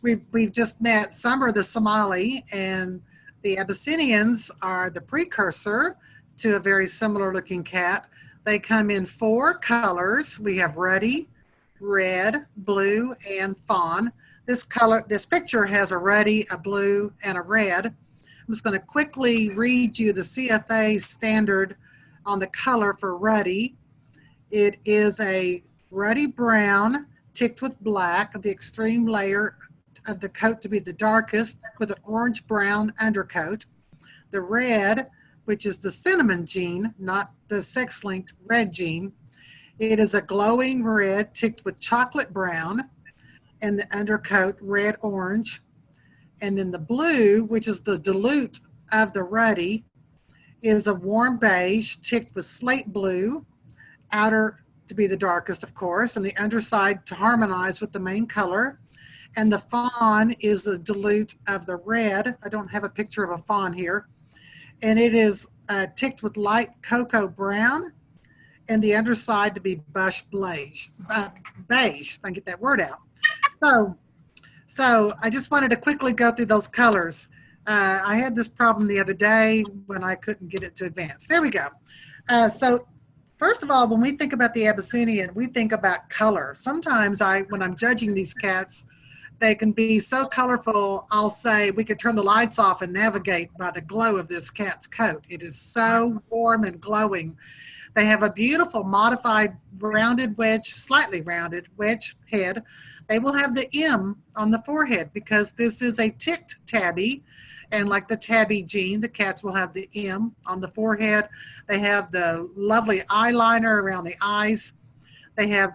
A: We've just met Summer the Somali, and the Abyssinians are the precursor to a very similar looking cat. They come in 4 colors. We have ruddy, red, blue, and fawn. This picture has a ruddy, a blue, and a red. I'm just going to quickly read you the CFA standard on the color for ruddy. It is a ruddy brown ticked with black, the extreme layer of the coat to be the darkest, with an orange-brown undercoat. The red, which is the cinnamon gene, not the sex-linked red gene, it is a glowing red ticked with chocolate brown, and the undercoat red-orange. And then the blue, which is the dilute of the ruddy, is a warm beige ticked with slate blue, outer to be the darkest, of course, and the underside to harmonize with the main color. And the fawn is the dilute of the red. I don't have a picture of a fawn here. And it is ticked with light cocoa brown, and the underside to be beige, if I can get that word out. So I just wanted to quickly go through those colors. I had this problem the other day when I couldn't get it to advance. There we go. So first of all, when we think about the Abyssinian, we think about color. Sometimes when I'm judging these cats, they can be so colorful, I'll say we could turn the lights off and navigate by the glow of this cat's coat. It is so warm and glowing. They have a beautiful modified rounded wedge, slightly rounded wedge head. They will have the M on the forehead because this is a ticked tabby. And like the tabby gene, the cats will have the M on the forehead. They have the lovely eyeliner around the eyes. They have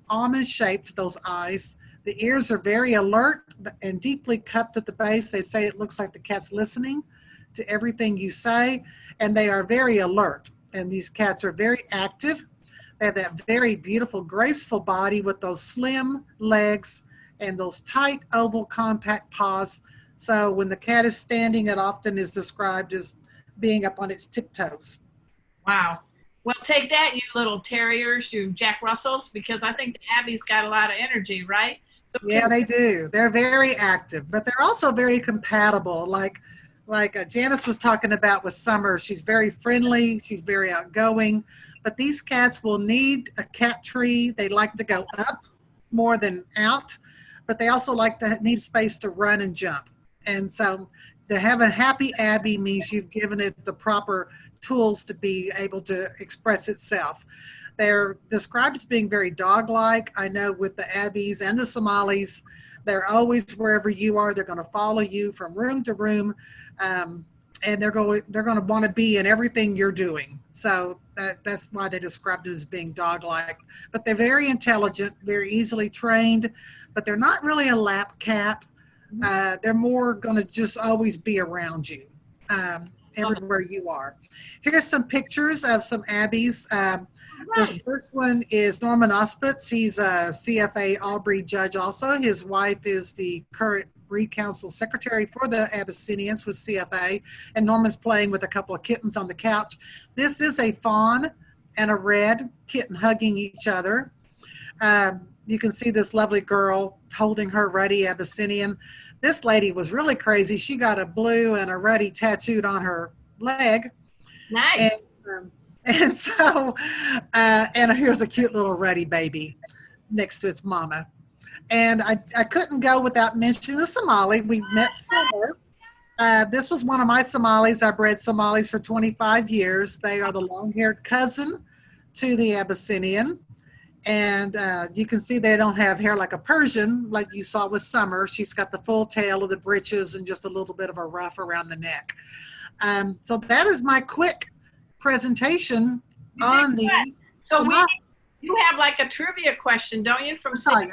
A: almond shaped, those eyes. The ears are very alert and deeply cupped at the base. They say it looks like the cat's listening to everything you say. And they are very alert. And these cats are very active. They have that very beautiful, graceful body with those slim legs and those tight, oval, compact paws. So when the cat is standing, it often is described as being up on its tiptoes.
B: Wow. Well, take that, you little terriers, you Jack Russells, because I think the Abby's got a lot of energy, right? So
A: yeah, they do. They're very active, but they're also very compatible. Like Janice was talking about with Summer, she's very friendly, she's very outgoing, but these cats will need a cat tree. They like to go up more than out. but they also like to need space to run and jump. And so to have a happy Abby means you've given it the proper tools to be able to express itself. They're described as being very dog-like. I know with the Abbeys and the Somalis, they're always wherever you are. They're going to follow you from room to room, and they're going to want to be in everything you're doing. So that's why they described it as being dog-like. But they're very intelligent, very easily trained, but they're not really a lap cat. They're more going to just always be around you, everywhere you are. Here's some pictures of some Abbeys. This first one is Norman Ospitz. He's a CFA all-breed judge also. His wife is the current breed council secretary for the Abyssinians with CFA, and Norman's playing with a couple of kittens on the couch. This is a fawn and a red kitten hugging each other. You can see this lovely girl holding her ruddy Abyssinian. This lady was really crazy. She got a blue and a ruddy tattooed on her leg.
B: Nice.
A: And so, and here's a cute little ruddy baby next to its mama. And I couldn't go without mentioning a Somali. We met Silver. This was one of my Somalis. I bred Somalis for 25 years. They are the long-haired cousin to the Abyssinian. And you can see they don't have hair like a Persian, like you saw with Summer. She's got the full tail of the breeches and just a little bit of a ruff around the neck. So that is my quick presentation on the.
B: So you have like a trivia question, don't you?
A: I'm sorry,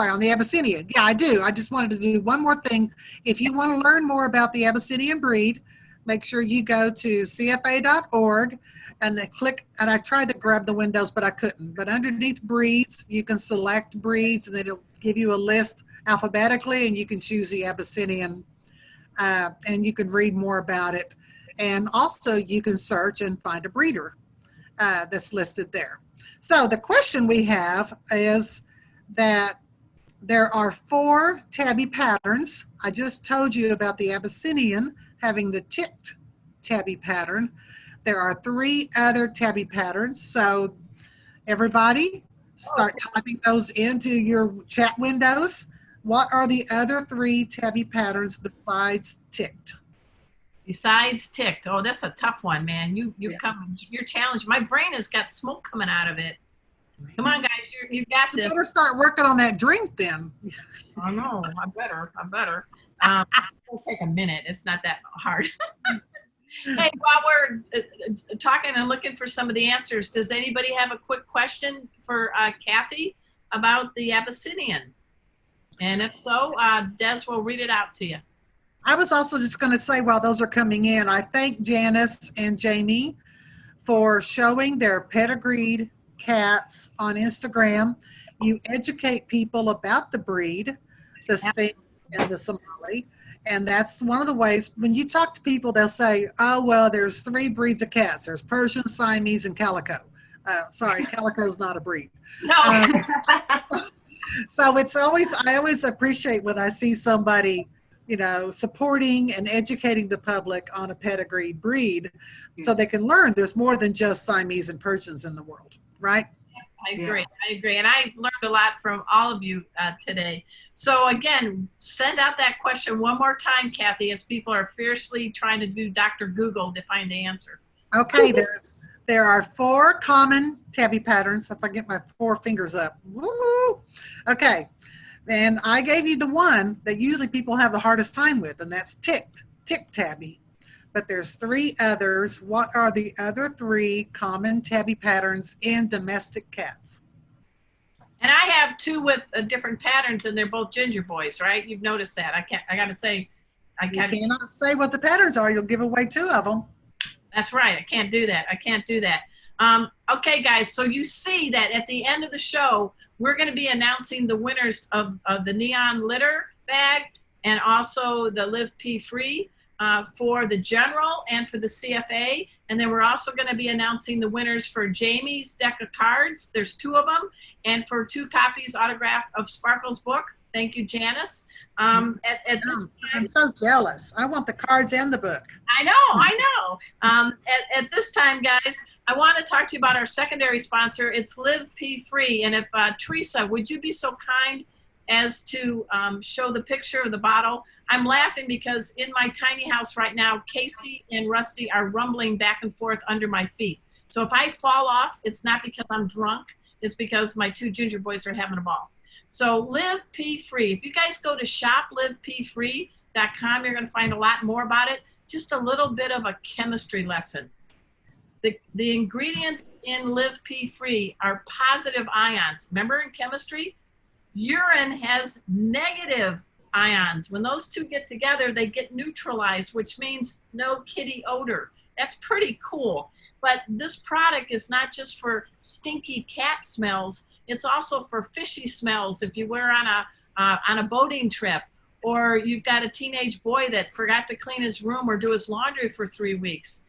A: on the Abyssinian. Yeah, I do. I just wanted to do one more thing. If you want to learn more about the Abyssinian breed, make sure you go to CFA.org and click, and I tried to grab the windows, but I couldn't. But underneath breeds, you can select breeds, and then it'll give you a list alphabetically, and you can choose the Abyssinian, and you can read more about it. And also you can search and find a breeder that's listed there. So the question we have is that there are 4 tabby patterns. I just told you about the Abyssinian having the ticked tabby pattern. There are 3 other tabby patterns. So everybody start typing those into your chat windows. What are the other 3 tabby patterns besides ticked?
B: Besides ticked. Oh, that's a tough one, man. You're challenged. My brain has got smoke coming out of it. Come on, guys, you got this.
A: You better start working on that drink then.
B: I know. I better. It'll take a minute. It's not that hard. Hey, while we're talking and looking for some of the answers, does anybody have a quick question for Kathy about the Abyssinian? And if so, Des will read it out to you.
A: I was also just going to say, while those are coming in, I thank Janice and Jamie for showing their pedigreed cats on Instagram. You educate people about the breed, the Sphinx and the Somali, and that's one of the ways. When you talk to people, they'll say, oh, well, there's 3 breeds of cats. There's Persian, Siamese, and Calico. Sorry, Calico's not a breed.
B: No.
A: So it's always, I always appreciate when I see somebody, you know, supporting and educating the public on a pedigreed breed so they can learn there's more than just Siamese and Persians in the world, right?
B: I agree. Yeah. I agree. And I learned a lot from all of you today. So again, send out that question one more time, Kathy, as people are fiercely trying to do Dr. Google to find the answer.
A: Okay, there are 4 common tabby patterns. If I get my 4 fingers up. Woo! Okay. And I gave you the one that usually people have the hardest time with, and that's tick tabby. But there's 3 others. What are the other 3 common tabby patterns in domestic cats?
B: And I have 2 with different patterns, and they're both ginger boys, right? You've noticed that. I got to say.
A: You cannot say what the patterns are. You'll give away 2 of them.
B: That's right. I can't do that. Okay, guys. So you see that at the end of the show, we're going to be announcing the winners of the Neon Litter Bag and also the Live Pea Free for the General and for the CFA. And then we're also going to be announcing the winners for Jamie's deck of cards. There's 2 of them. And for 2 copies autographed of Sparkle's book. Thank you, Janice. This time,
A: I'm so jealous. I want the cards and the book.
B: I know. At this time, guys, I want to talk to you about our secondary sponsor. It's Live Pea Free. And if Teresa, would you be so kind as to show the picture of the bottle. I'm laughing because in my tiny house right now, Casey and Rusty are rumbling back and forth under my feet. So if I fall off, it's not because I'm drunk. It's because my two ginger boys are having a ball. So Live Pee Free. If you guys go to shoplivepeefree.com, you're going to find a lot more about it. Just a little bit of a chemistry lesson. The ingredients in Live Pee Free are positive ions. Remember in chemistry, urine has negative ions. When those two get together, they get neutralized, which means no kitty odor. That's pretty cool. But this product is not just for stinky cat smells. It's also for fishy smells if you were on a boating trip, or you've got a teenage boy that forgot to clean his room or do his laundry for 3 weeks.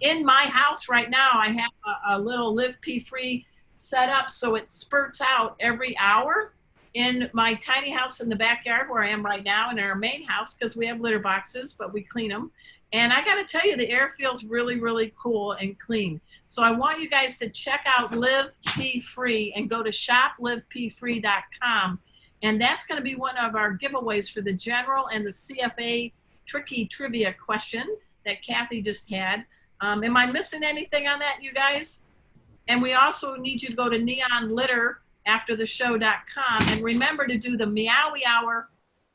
B: In my house right now, I have a little Live Pee Free set up so it spurts out every hour in my tiny house in the backyard where I am right now, in our main house, because we have litter boxes, but we clean them. And I got to tell you, the air feels really, really cool and clean. So I want you guys to check out Live Pee Free and go to shoplivepeefree.com. And that's going to be one of our giveaways for the general and the CFA tricky trivia question that Kathy just had. Am I missing anything on that, you guys? And we also need you to go to neonlitteraftertheshow.com and remember to do the Meowy Hour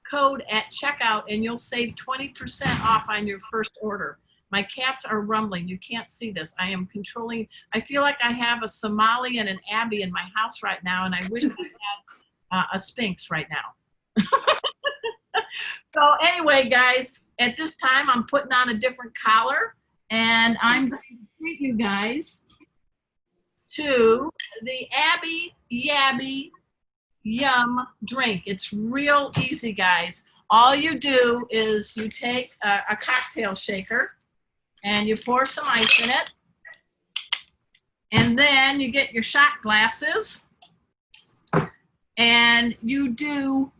B: code at checkout, and you'll save 20% off on your first order. My cats are rumbling. You can't see this. I am controlling. I feel like I have a Somali and an Abby in my house right now, and I wish I had a Sphinx right now. So anyway, guys, at this time, I'm putting on a different collar, and I'm going to treat you guys to the Abby Yabby Yum drink. It's real easy, guys. All you do is you take a cocktail shaker and you pour some ice in it, and then you get your shot glasses and you do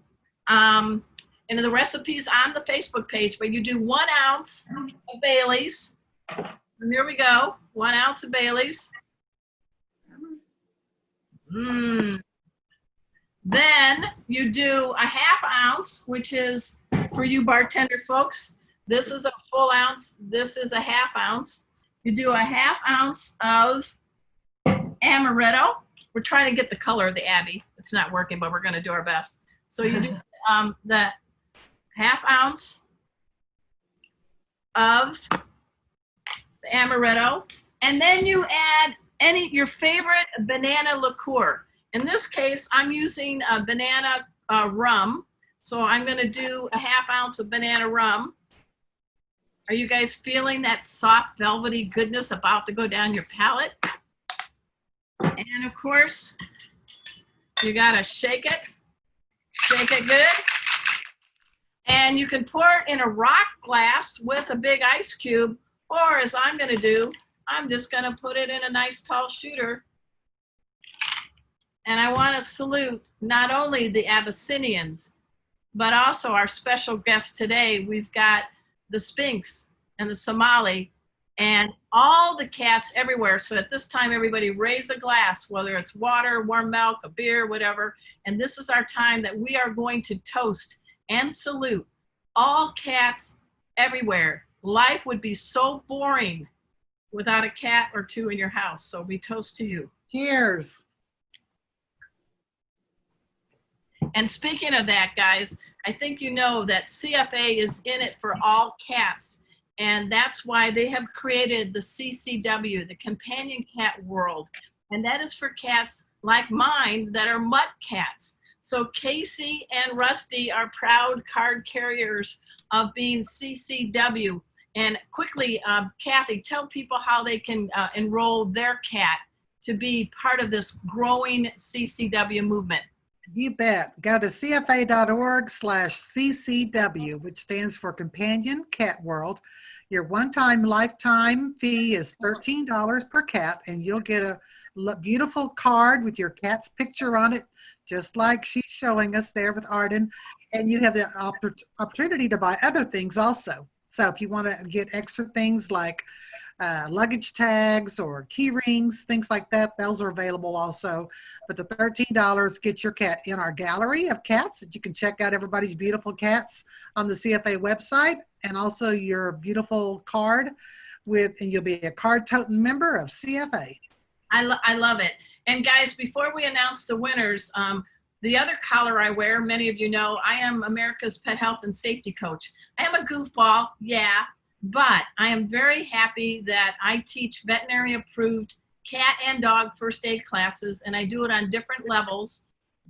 B: and the recipe's on the Facebook page, but you do 1 ounce of Bailey's. And here we go, 1 ounce of Bailey's. Then you do a 1/2 ounce, which is for you bartender folks. This is a full ounce. This is a 1/2 ounce. You do a 1/2 ounce of amaretto. We're trying to get the color of the Abbey. It's not working, but we're going to do our best. So you do the 1/2 ounce of the amaretto, and then you add your favorite banana liqueur. In this case, I'm using a banana rum. So I'm going to do a 1/2 ounce of banana rum. Are you guys feeling that soft, velvety goodness about to go down your palate? And of course, you got to shake it good. And you can pour it in a rock glass with a big ice cube, or as I'm going to do, I'm just going to put it in a nice tall shooter. And I want to salute not only the Abyssinians, but also our special guest today. We've got the Sphinx and the Somali and all the cats everywhere. So at this time, everybody raise a glass, whether it's water, warm milk, a beer, whatever. And this is our time that we are going to toast and salute all cats everywhere. Life would be so boring without a cat or two in your house. So we toast to you.
A: Cheers.
B: And speaking of that, guys, I think you know that CFA is in it for all cats. And that's why they have created the CCW, the Companion Cat World. And that is for cats like mine that are mutt cats. So Casey and Rusty are proud card carriers of being CCW. And quickly, Kathy, tell people how they can enroll their cat to be part of this growing CCW movement.
A: You bet. Go to cfa.org/CCW, which stands for Companion Cat World. Your one-time lifetime fee is $13 per cat, and you'll get a beautiful card with your cat's picture on it, just like she's showing us there with Arden. And you have the opportunity to buy other things also. So if you want to get extra things like luggage tags or key rings, things like that. Those are available also. But the $13 gets your cat in our gallery of cats that you can check out everybody's beautiful cats on the CFA website, and also your beautiful card and you'll be a card-toting member of CFA.
B: I love it. And guys, before we announce the winners, the other collar I wear, many of you know, I am America's Pet Health and Safety Coach. I am a goofball, yeah, but I am very happy that I teach veterinary approved cat and dog first aid classes, and I do it on different levels.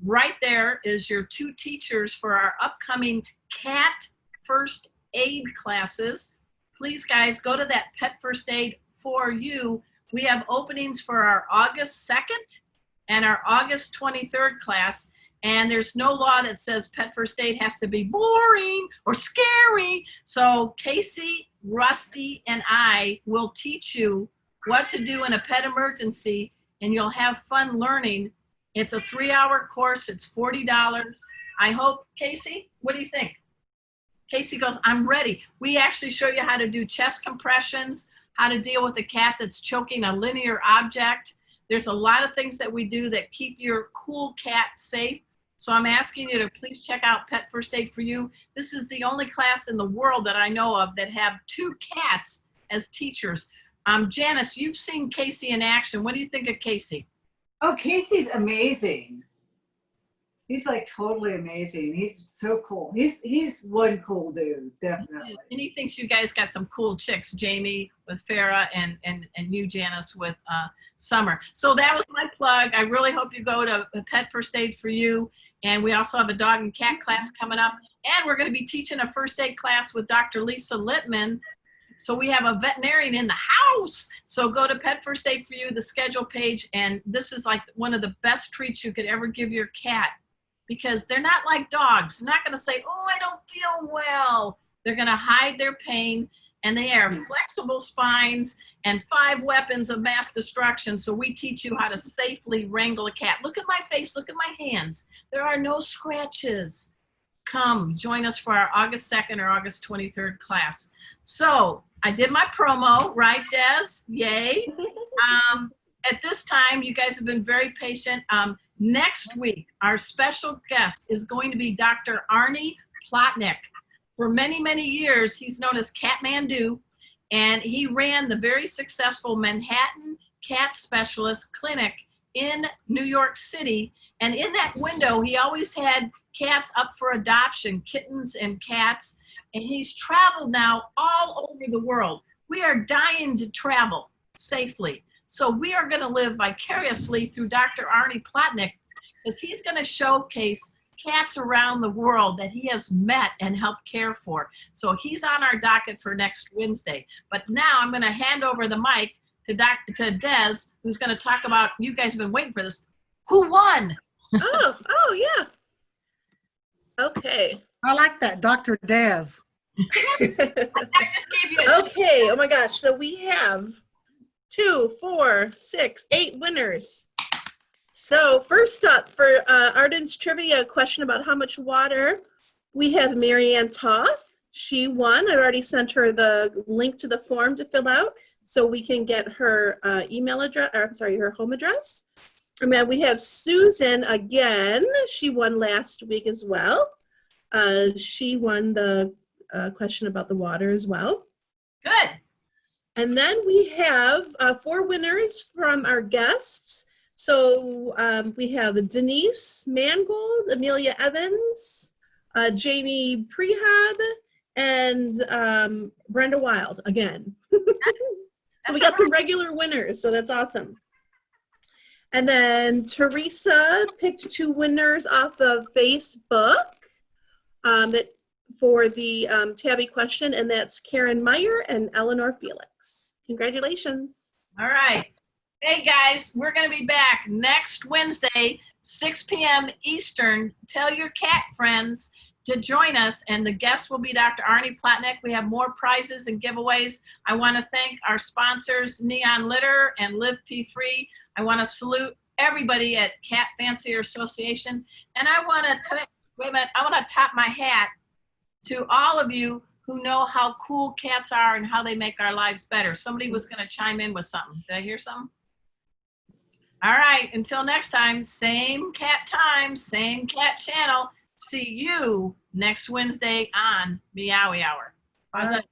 B: Right there is your 2 teachers for our upcoming cat first aid classes. Please, guys, go to that Pet First Aid for You. We have openings for our August 2nd and our August 23rd class. And there's no law that says Pet First Aid has to be boring or scary. So Casey, Rusty, and I will teach you what to do in a pet emergency, and you'll have fun learning. It's a 3-hour course. It's $40. I hope, Casey, what do you think? Casey goes, I'm ready. We actually show you how to do chest compressions, how to deal with a cat that's choking a linear object. There's a lot of things that we do that keep your cool cat safe. So I'm asking you to please check out Pet First Aid for You. This is the only class in the world that I know of that have 2 cats as teachers. Janice, you've seen Casey in action. What do you think of Casey?
D: Oh, Casey's amazing. He's like totally amazing. He's so cool. He's one cool dude, definitely.
B: And he thinks you guys got some cool chicks, Jamie with Farrah and you, Janice, with Summer. So that was my plug. I really hope you go to Pet First Aid for You. And we also have a dog and cat class coming up. And we're going to be teaching a first aid class with Dr. Lisa Littman. So we have a veterinarian in the house. So go to Pet First Aid for You, the schedule page. And this is like one of the best treats you could ever give your cat, because they're not like dogs. They're not going to say, oh, I don't feel well. They're going to hide their pain, and they have flexible spines and 5 weapons of mass destruction. So we teach you how to safely wrangle a cat. Look at my face, look at my hands. There are no scratches. Come join us for our August 2nd or August 23rd class. So I did my promo, right, Des? Yay. At this time, you guys have been very patient. Next week, our special guest is going to be Dr. Arnie Plotnick. For many, many years, he's known as Catmandu, and he ran the very successful Manhattan Cat Specialist Clinic in New York City. And in that window, he always had cats up for adoption, kittens and cats. And he's traveled now all over the world. We are dying to travel safely. So we are going to live vicariously through Dr. Arnie Plotnick, because he's going to showcase cats around the world that he has met and helped care for. So he's on our docket for next Wednesday. But now I'm going to hand over the mic to Des, who's going to talk about, you guys have been waiting for this, who won?
F: Oh, yeah. Okay.
A: I like that, Dr. Des.
B: I just gave you a
F: Okay, oh my gosh. So we have 2, 4, 6, 8 winners. So first up for Arden's trivia question about how much water, we have Marianne Toth. She won. I already sent her the link to the form to fill out so we can get her email address, or I'm sorry, her home address. And then we have Susan again. She won last week as well. She won the question about the water as well.
B: Good.
F: And then we have 4 winners from our guests. So we have Denise Mangold, Amelia Evans, Jamie Prehab, and Brenda Wild again. So we got some regular winners, so that's awesome. And then Teresa picked 2 winners off of Facebook for the Tabby question, and that's Karen Meyer and Eleanor Felix. Congratulations.
B: All right. Hey, guys, we're going to be back next Wednesday, 6 p.m. Eastern. Tell your cat friends to join us, and the guest will be Dr. Arnie Plotnick. We have more prizes and giveaways. I want to thank our sponsors, Neon Litter and Live Pee Free. I want to salute everybody at Cat Fancier Association, and I want to tip my hat to all of you who know how cool cats are and how they make our lives better. Somebody was going to chime in with something. Did I hear something? All right, until next time, same cat time, same cat channel. See you next Wednesday on Meowy Hour. How's that?